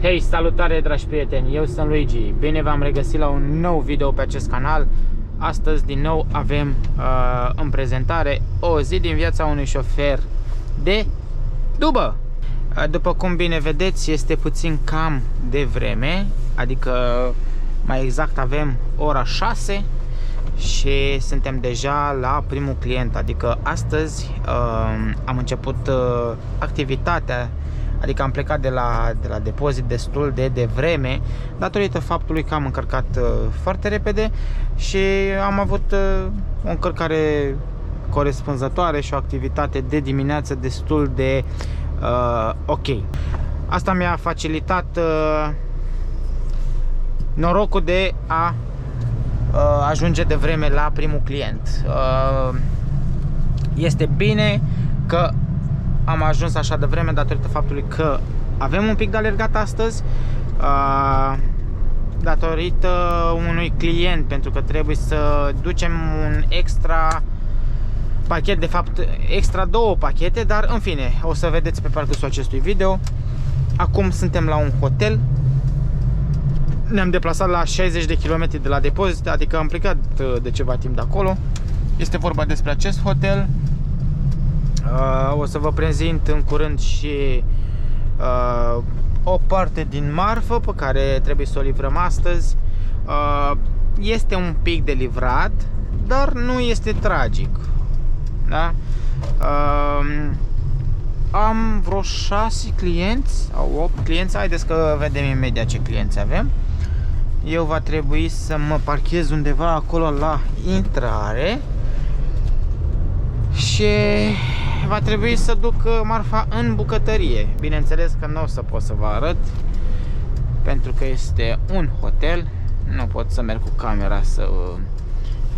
Hei, salutare dragi prieteni, eu sunt Luigi, bine v-am regăsit la un nou video pe acest canal. Astăzi din nou avem în prezentare o zi din viața unui șofer de dubă. După cum bine vedeți, este puțin cam de vreme, adică mai exact avem ora 6 și suntem deja la primul client, adică astăzi am început activitatea. Adică am plecat de la depozit destul de devreme, datorită faptului că am încărcat foarte repede și am avut o încărcare corespunzătoare și o activitate de dimineață destul de ok. Asta mi-a facilitat norocul de a ajunge de vreme la primul client. Este bine că am ajuns așa de vreme datorită faptului că avem un pic de alergat astăzi, datorită unui client, pentru că trebuie să ducem un extra pachet, de fapt extra 2 pachete, dar în fine, o să vedeți pe parcursul acestui video. Acum suntem la un hotel, ne-am deplasat la 60 de km de la depozit, adică am plecat de ceva timp de acolo. Este vorba despre acest hotel. O să vă prezint în curând și o parte din marfă pe care trebuie să o livrăm astăzi. Este un pic de livrat, dar nu este tragic, da? Am vreo 6 clienți sau 8 clienți. Haideți că vedem imediat ce clienți avem. Eu va trebui să mă parchez undeva acolo la intrare și va trebui să duc marfa în bucătărie. Bineînțeles că nu o să pot să vă arăt, pentru că este un hotel, nu pot să merg cu camera să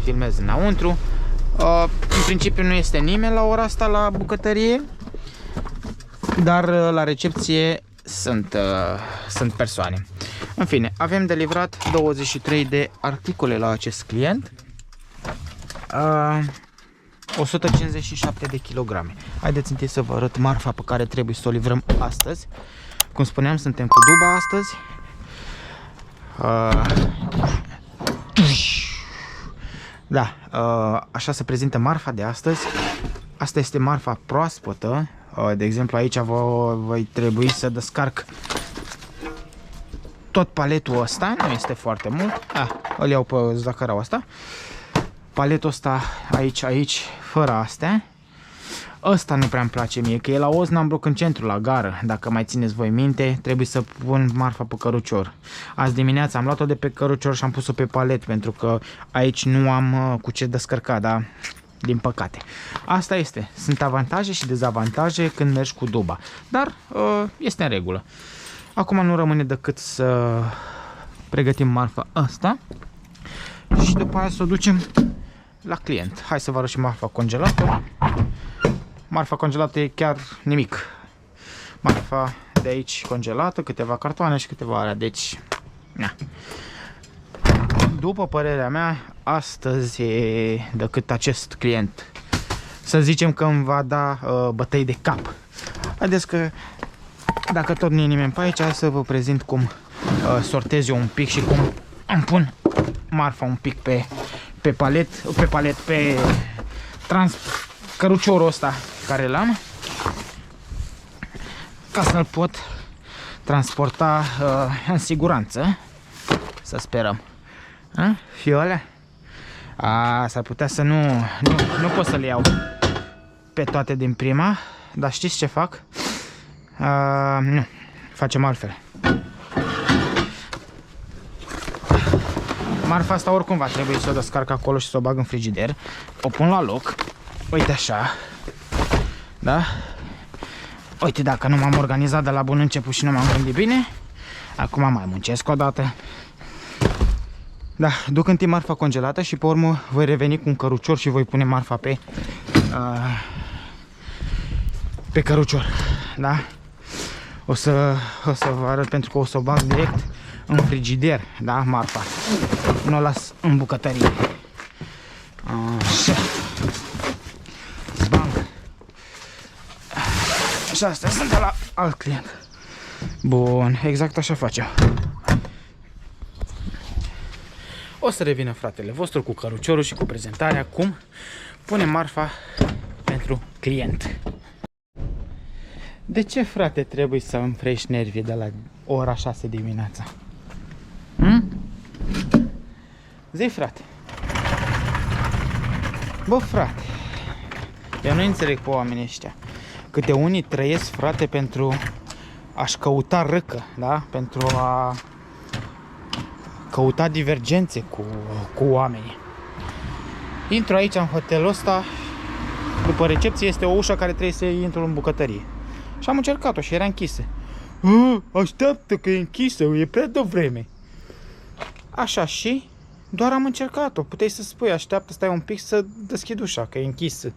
filmez înăuntru. În principiu nu este nimeni la ora asta la bucătărie, dar la recepție sunt persoane. În fine, avem de livrat 23 de articole la acest client, 157 de kilograme. Haideți întâi să vă arăt marfa pe care trebuie să o livrăm astăzi. Cum spuneam, suntem cu duba astăzi. Da, așa se prezintă marfa de astăzi. Asta este marfa proaspătă. De exemplu, aici voi trebui să descarc tot paletul ăsta. Nu este foarte mult. Îl iau pe zacăraua asta. Paletul ăsta aici, fără astea. Ăsta nu prea îmi place mie, că e la Osnabrück, în centru, la gară. Dacă mai țineți voi minte, trebuie să pun marfa pe cărucior. Azi dimineața am luat-o de pe cărucior și am pus-o pe palet, pentru că aici nu am cu ce descărca, da? Din păcate. Asta este. Sunt avantaje și dezavantaje când mergi cu duba, dar este în regulă. Acum nu rămâne decât să pregătim marfa asta și după aia să o ducem la client. Hai să vă arăt și marfa congelată. Marfa congelată e chiar nimic. Marfa de aici congelată, câteva cartoane și câteva alea, deci na. După părerea mea, astăzi e decât acest client. Să zicem că îmi va da bătăi de cap. Haideți că, dacă tot nu e nimeni pe aici, hai să vă prezint cum sortez eu un pic și cum îmi pun marfa un pic pe căruciorul ăsta care l-am, ca să-l pot transporta în siguranță, să sperăm. Fiole? S-ar putea să nu pot să le iau pe toate din prima, dar știți ce fac? Nu, facem altfel. Marfa asta oricum va trebui să o descarc acolo și să o bag în frigider. O pun la loc. Uite așa. Da? Uite, dacă nu m-am organizat de la bun început și nu m-am gândit bine, acum mai muncesc o dată. Da, duc întâi marfa congelată și pe urmă voi reveni cu un cărucior și voi pune marfa pe cărucior. Da? O să vă arăt, pentru că o să o bag direct în frigider, da, marfa. Nu o las în bucătărie. Așa. Bang. Și astea sunt de la alt client. Bun, exact așa facem. O să revină fratele vostru cu căruciorul și cu prezentarea cum punem marfa pentru client. De ce, frate, trebuie să îmi frești nervii de la ora 6 dimineața? Zi, frate. Bă, frate, eu nu înțeleg pe oamenii ăștia. Câte unii trăiesc, frate, pentru a-și căuta râcă, da? Pentru a căuta divergențe cu oamenii. Intru aici în hotelul ăsta. După recepție este o ușă care trebuie să intru în bucătărie. Și am încercat-o și era închisă. Așteaptă că e închisă, e prea devreme. Așa, și doar am încercat-o. Puteai să spui, așteaptă, stai un pic să deschid ușa, că e închisă.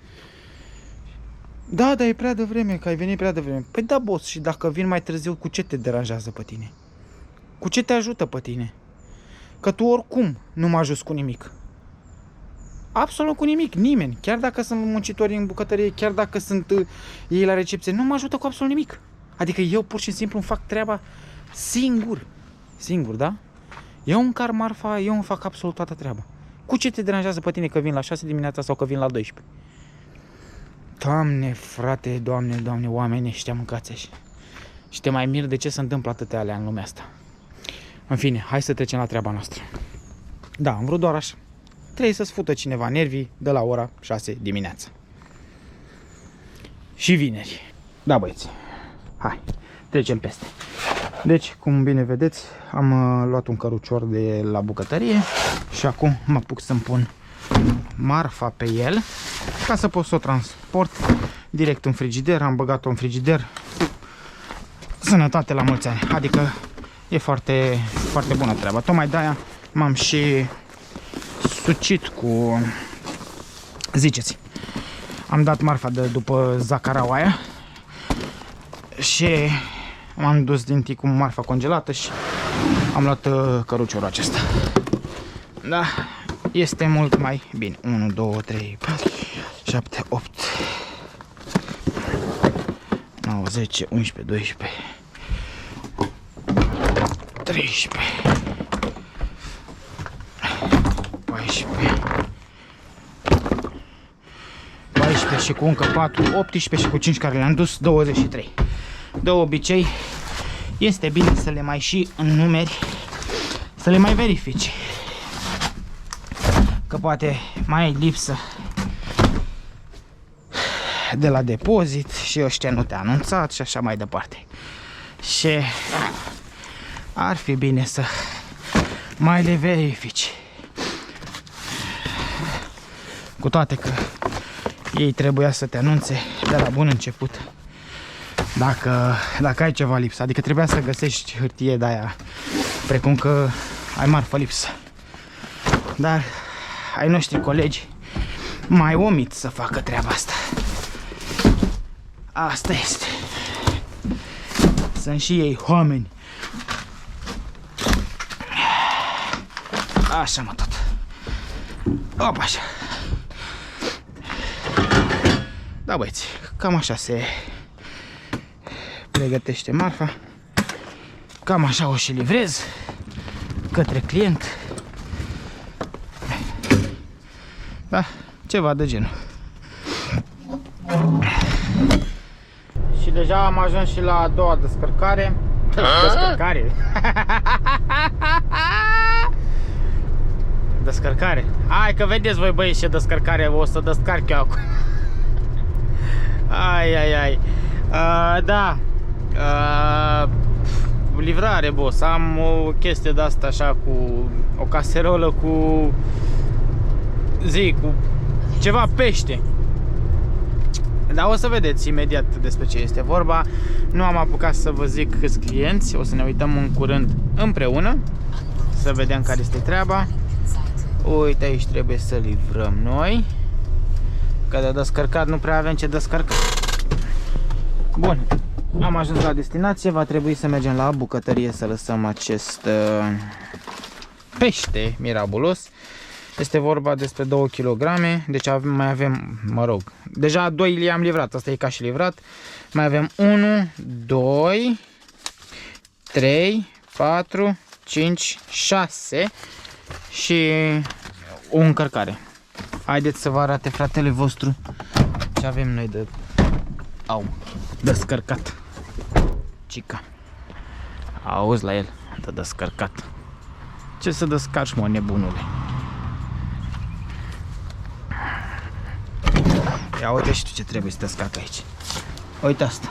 Da, dar e prea devreme, că ai venit prea devreme. Păi da, boss, și dacă vin mai târziu, cu ce te deranjează pe tine? Cu ce te ajută pe tine? Că tu oricum nu mă ajuți cu nimic. Absolut cu nimic, nimeni. Chiar dacă sunt muncitori în bucătărie, chiar dacă sunt ei la recepție, nu mă ajută cu absolut nimic. Adică eu pur și simplu îmi fac treaba singur. Singur, da? Eu încar marfa, eu îmi fac absolut toată treaba. Cu ce te deranjează pe tine că vin la 6 dimineața sau că vin la 12? Doamne, frate, Doamne, Doamne, oamenii ăștia mâncați așa. Și te mai mir de ce se întâmplă atâtea alea în lumea asta. În fine, hai să trecem la treaba noastră. Da, am vrut doar așa. Trebuie să sfută cineva nervii de la ora 6 dimineața. Și vineri. Da, băieți. Hai, trecem peste. Deci, cum bine vedeți, am luat un cărucior de la bucătărie și acum mă apuc să-mi pun marfa pe el ca să pot să o transport direct în frigider. Am băgat-o în frigider. Sănătate la mulți ani. Adică e foarte, foarte bună treaba. Tocmai de-aia m-am și sucit cu... Ziceți. Am dat marfa de după zacaraua aia și m-am dus din tic cu marfa congelată și am luat căruciorul acesta. Da, este mult mai bine. 1, 2, 3, 4, 7, 8, 9, 10, 11, 12, 13, 14 și cu încă 4, 18 și cu 5 care le-am dus, 23. De obicei, este bine să le mai și înnumeri, să le mai verifici. Că poate mai ai lipsă de la depozit și ăștia nu te-a anunțat și așa mai departe. Și ar fi bine să mai le verifici. Cu toate că ei trebuia să te anunțe de la bun început dacă ai ceva lipsă. Adică trebuia să găsești hârtie de aia, precum că ai marfă lipsă. Dar ai noștri colegi mai omit să facă treaba asta. Asta este. Sunt și ei oameni. Așa, mă, tot. Opa, așa. Da, băieți, cam așa se pregătește marfa. Cam așa o și livrez către client. Da, ceva de genul. Și deja am ajuns și la a doua descărcare. Descărcare. Descărcare. Hai că vedeți voi, băieți, ce descărcare o să descarc eu acum. Ai. Da. Livrare, boss. Am o chestie de asta așa cu o caserolă cu cu ceva pește. Dar o să vedeți imediat despre ce este vorba. Nu am apucat să vă zic câți clienți. O să ne uităm în curând împreună să vedem care este treaba. Uite, aici trebuie să livrăm noi, că de descărcat nu prea avem ce descărca. Bun, am ajuns la destinație. Va trebui să mergem la bucătărie să lăsăm acest pește mirabulos. Este vorba despre 2 kg. Deci mai avem, mă rog, deja 2 le-am livrat. Asta e ca și livrat. Mai avem 1, 2, 3, 4, 5, 6 și o încărcare. Haideți să vă arate fratele vostru ce avem noi de descărcat. Cica. Auzi la el, de descărcat. Ce să descarci, mă, nebunule? Ia uite și tu ce trebuie să descarc aici. Uite asta.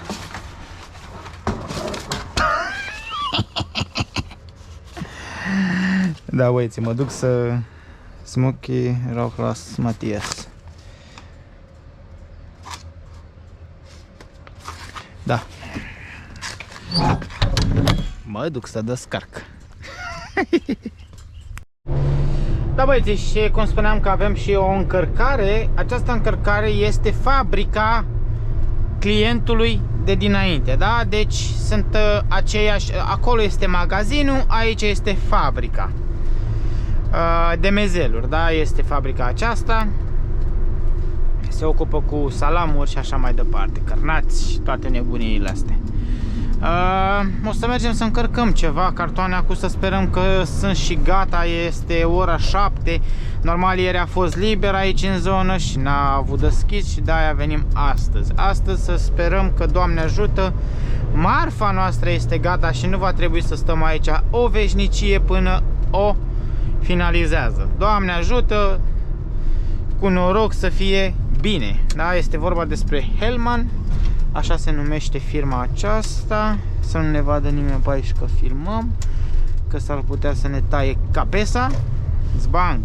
Da, băieți, mă duc să Smoky Rocklas Matias. Da. Mă duc să descarc. Da, băieți, și cum spuneam că avem și o încărcare. Această încărcare este fabrica clientului de dinainte, da? Deci sunt aceiași, acolo este magazinul, aici este fabrica de mezeluri, da? Este fabrica aceasta. Se ocupă cu salamuri și așa mai departe, cărnați și toate nebuniile astea. O să mergem să încărcăm ceva cartoane acum, să sperăm că sunt și gata. Este ora 7. Normal ieri a fost liber aici în zonă și n-a avut deschis și de-aia venim astăzi. Astăzi să sperăm că, Doamne ajută, marfa noastră este gata și nu va trebui să stăm aici o veșnicie până o finalizează. Doamne ajută, cu noroc să fie bine. Da, este vorba despre Hellman. Așa se numește firma aceasta. Să nu ne vadă nimeni pe aici că filmăm, că s-ar putea să ne taie capesa. Zbang!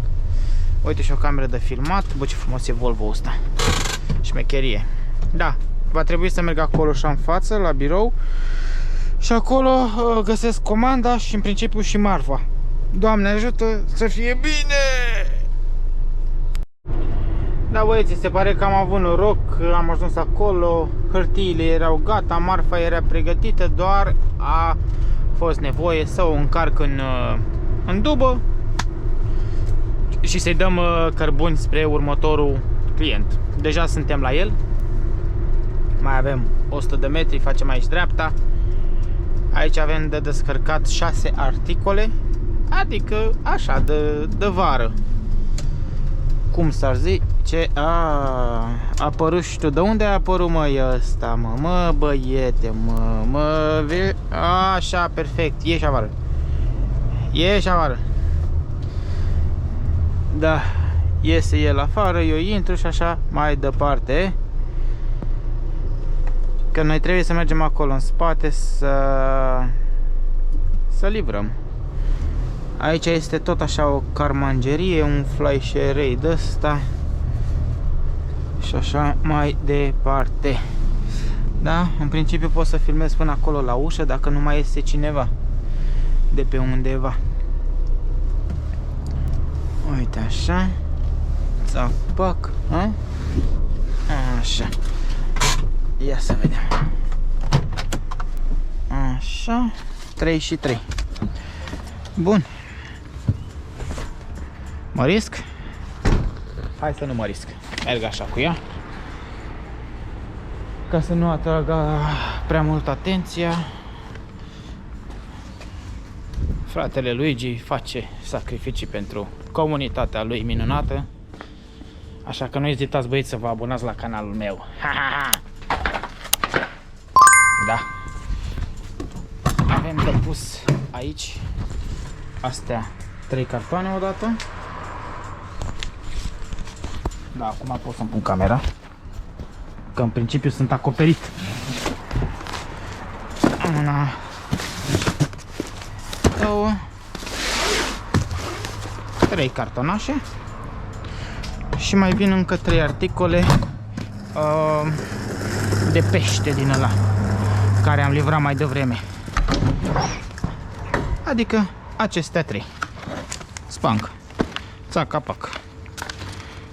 Uite și o cameră de filmat. Bă, ce frumos e Volvo ăsta. Șmecherie. Da, va trebui să merg acolo și în față, la birou. Și acolo găsesc comanda și în principiu și marfa. Doamne ajută să fie bine! Da, băieți, se pare că am avut noroc, am ajuns acolo, hârtiile erau gata, marfa era pregătită, doar a fost nevoie să o încarc în dubă și să-i dăm cărbuni spre următorul client. Deja suntem la el, mai avem 100 de metri, facem aici dreapta. Aici avem de descărcat 6 articole, adică așa, de vară. Cum s-ar zice? A apărut, știu, de unde a apărut, măi, ăsta, mă, băiete, așa, perfect, ieși afară. Ieși afară. Da, iese el afară, eu intru și așa mai departe. Că noi trebuie să mergem acolo în spate să livrăm. Aici este tot așa o carmangerie, un flyșerei de ăsta și așa mai departe. Da, în principiu pot să filmez până acolo la ușă dacă nu mai este cineva de pe undeva. Uite așa. Țapac, a? Așa. Ia să vedem. Așa, 3 și 3. Bun. Mă risc? Hai să nu mă risc. Merg așa cu ea, ca să nu atragă prea mult atenția. Fratele Luigi face sacrificii pentru comunitatea lui minunată. Așa că nu ezitați, băieți, să vă abonați la canalul meu. Da. Avem de pus aici astea 3 cartoane odată. Da, acum pot să-mi pun camera, că în principiu sunt acoperit. Una, 2, 3 cartonașe și mai vin încă 3 articole de pește din ăla care am livrat mai devreme. Adică acestea 3. Spanc. Țac-capac.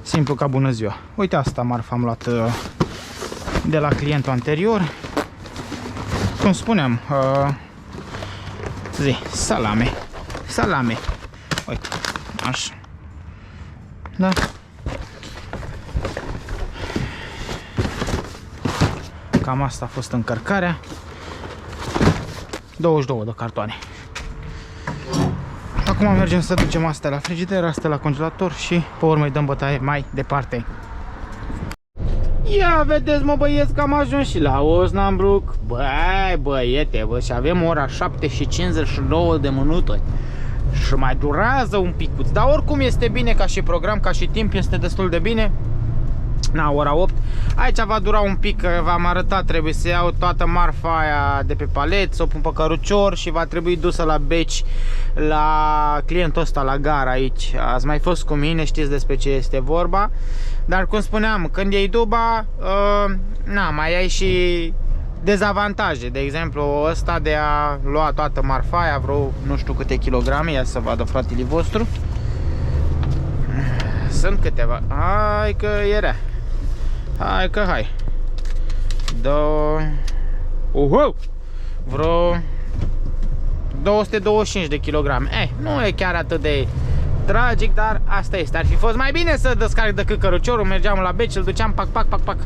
Simplu ca bună ziua. Uite, asta marfa am luat de la clientul anterior. Cum spuneam, salame. Salame. Uite, așa. Da. Cam asta a fost încărcarea. 22 de cartoane. Acum mergem să ducem astea la frigider, astea la congelator și pe urmă îi dăm bătaie mai departe. Ia vedeți, mă băieți, că am ajuns și la Osnabrück. Băi, băiete, bă, și avem ora 7 și 52 de minute. Și mai durează un picuț, dar oricum este bine ca și program, ca și timp, este destul de bine. Na, ora 8. Aici va dura un pic, că v-am arătat, trebuie să iau toată marfa aia de pe palet, să o pun pe cărucior și va trebui dusă la Beci, la clientul ăsta, la gara aici. Ați mai fost cu mine, știți despre ce este vorba. Dar cum spuneam, când iei duba, na, mai ai și dezavantaje. De exemplu, ăsta de a lua toată marfa aia, vreo nu știu câte kilograme, ia să vadă fratele vostru. Sunt câteva. Hai că e rea. Hai că hai. Vreo 225 de kilograme. Nu e chiar atât de tragic, dar asta este. Ar fi fost mai bine să descarc decât căruciorul. Mergeam la Beci, îl duceam pac, pac, pac, pac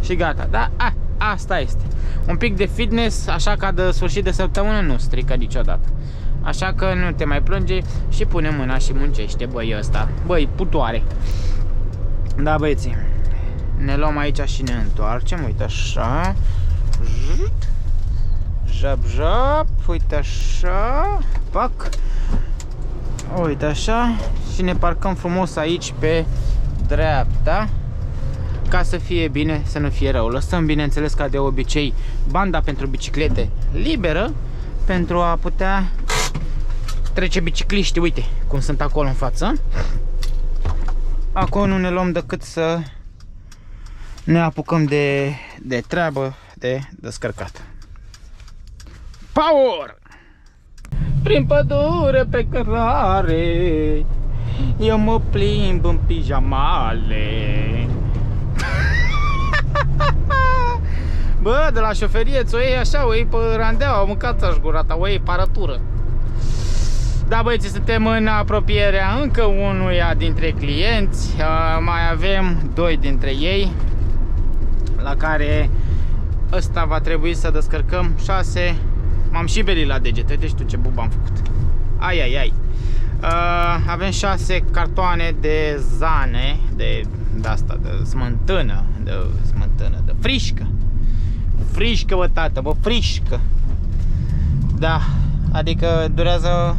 și gata. Da, asta este. Un pic de fitness, așa ca de sfârșit de săptămână nu strică niciodată. Așa că nu te mai plânge și pune mâna și muncește, băi, ăsta. Băi, putoare. Da, băieții. Ne luăm aici și ne întoarcem, uite așa. Jap, jap, uite așa. Pac. Uite așa. Și ne parcăm frumos aici pe dreapta, ca să fie bine, să nu fie rău. Lăsăm, bineînțeles, ca de obicei, banda pentru biciclete liberă, pentru a putea trece bicicliști, uite cum sunt acolo în față. Acum nu ne luăm decât să ne apucăm de treabă, de descărcat. Power! Prin pădure pe cărare eu mă plimb în pijamale. Bă, de la șoferie ți-o iei așa, o iei pe randeaua, mâncați-aș gurata, o iei paratură. Da, băieții, suntem în apropierea încă unuia dintre clienți. Mai avem 2 dintre ei, la care ăsta va trebui să descărcăm 6. M-am și belit la degete, deci tu ce bub am făcut. Ai. Avem 6 cartoane de zane, de asta, de smântână, de frișcă. Frișcă, bă, tată, bă, frișcă. Da, adică durează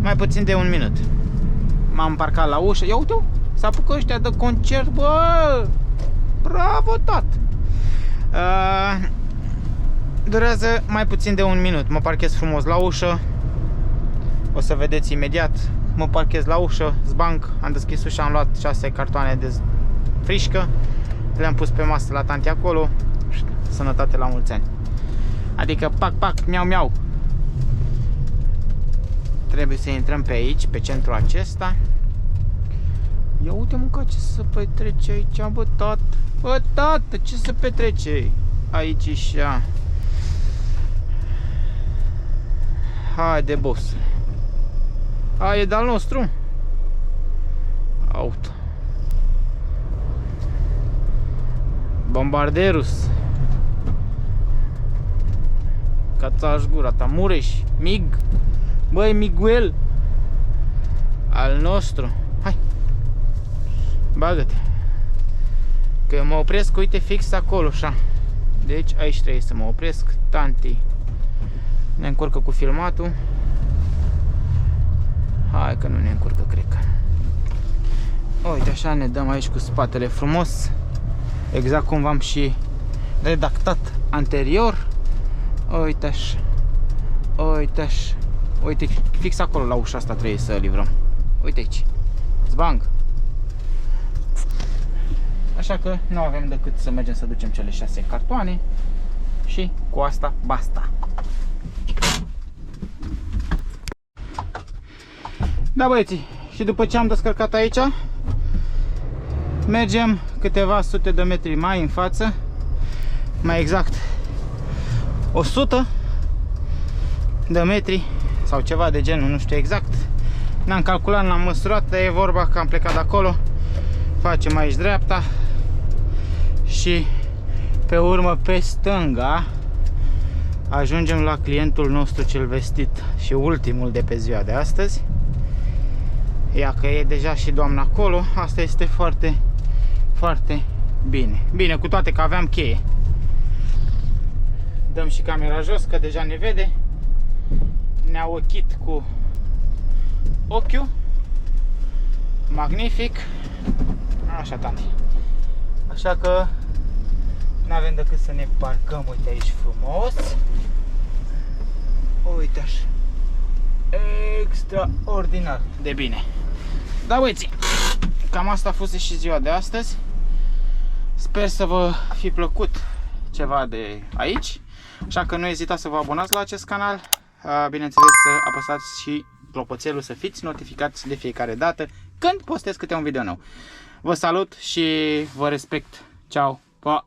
mai puțin de 1 minut. M-am parcat la ușă. Ia uite-o, s-a apucat ăștia de concert, bă! Bravo, tată! Durează mai puțin de 1 minut. Mă parchez frumos la ușă. O să vedeți imediat. Mă parchez la ușă, zbanc, am deschis ușa, am luat 6 cartoane de frișcă, le-am pus pe masă la tanti acolo. Sănătate la mulți ani. Adică pac, pac, miau, miau. Trebuie să intrăm pe aici, pe centrul acesta. Ia uite, mânca, ce se petrece aici, bă, tată. Bă, tată, ce se petrece aici și a. Haide, boss. E de-al nostru. Auto. Bombarderus. Cațaș gura ta, Mureș, Mig. Băi, Miguel. Al nostru. Hai. Bagă-te. Că mă opresc, uite, fix acolo, așa. Deci aici trebuie să mă opresc. Tanti ne încurcă cu filmatul. Hai că nu ne încurcă, cred că. Uite, așa ne dăm aici cu spatele frumos. Exact cum v-am și redactat anterior. Uite așa. Uite așa. Uite, fix acolo la ușa asta trebuie să livrăm. Uite aici. Zbang. Așa că nu avem decât să mergem să ducem cele 6 cartoane. Și cu asta basta. Da, băieții, și după ce am descărcat aici, mergem câteva sute de metri mai în față, mai exact 100 de metri sau ceva de genul, nu știu exact. N-am calculat, n-am măsurat, dar e vorba că am plecat de acolo. Facem aici dreapta și pe urmă pe stânga Ajungem la clientul nostru cel vestit și ultimul de pe ziua de astăzi. Ia că e deja și doamna acolo. Asta este foarte, foarte bine. Bine, cu toate că aveam cheie. Dăm și camera jos, că deja ne vede. Ne-a ochit cu ochiul. Magnific. Așa, tati. Așa că n-avem decât să ne parcăm, uite aici frumos. Uite așa. Extraordinar de bine. Da, băieții, cam asta a fost și ziua de astăzi. Sper să vă fi plăcut ceva de aici. Așa că nu ezitați să vă abonați la acest canal. Bineînțeles să apăsați și clopoțelul să fiți notificați de fiecare dată când postez câte un video nou. Vă salut și vă respect. Ciao, pa!